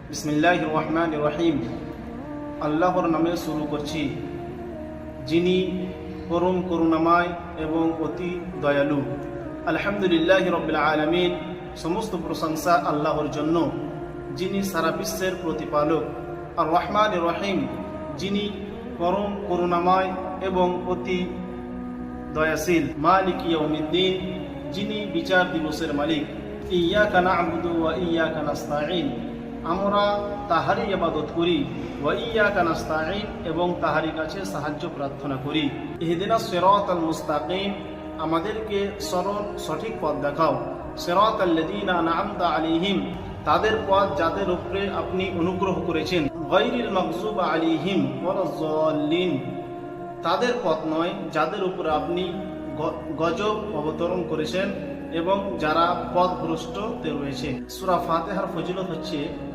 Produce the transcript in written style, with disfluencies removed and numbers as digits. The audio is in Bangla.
বিসমিল্লাহির রহমানির রহিম। আল্লাহর নামে শুরু করছি, যিনি পরম করুণাময় এবং অতি দয়ালু। আলহামদুলিল্লাহি রাব্বিল আলামিন। সমস্ত প্রশংসা আল্লাহর জন্য, যিনি সারা বিশ্বের প্রতিপালক। আর রহমানির রহিম, যিনি পরম করুণাময় এবং অতি দয়াশীল। মালিক ইয়াউমিদ্দিন, যিনি বিচার দিবসের মালিক। ইয়্যাকা না'বুদু ওয়া ইয়্যাকা নাস্তাঈন, আমরা তাহারই ইবাদত করি। ওয়া ইয়্যাকা নাস্তাঈন, এবং তাহারই কাছে সাহায্য প্রার্থনা করি। ইহদিনাস সিরাতাল মুস্তাকিম, আমাদেরকে সরল সঠিক পথ দেখাও। সিরাতাল্লাযীনা আন'আমতা আলাইহিম, তাদের পথ যাদের উপরে আপনি অনুগ্রহ করেছেন। গায়রিল মাগযুবি আলাইহিম ওয়ালাজ-যাল্লিন, তাদের পথ নয় যাদের উপরে আপনি গজব অবতরণ করেছেন এবং যারা পথভ্রষ্টতে রয়েছে। সূরা ফাতিহার ফজিলত হচ্ছে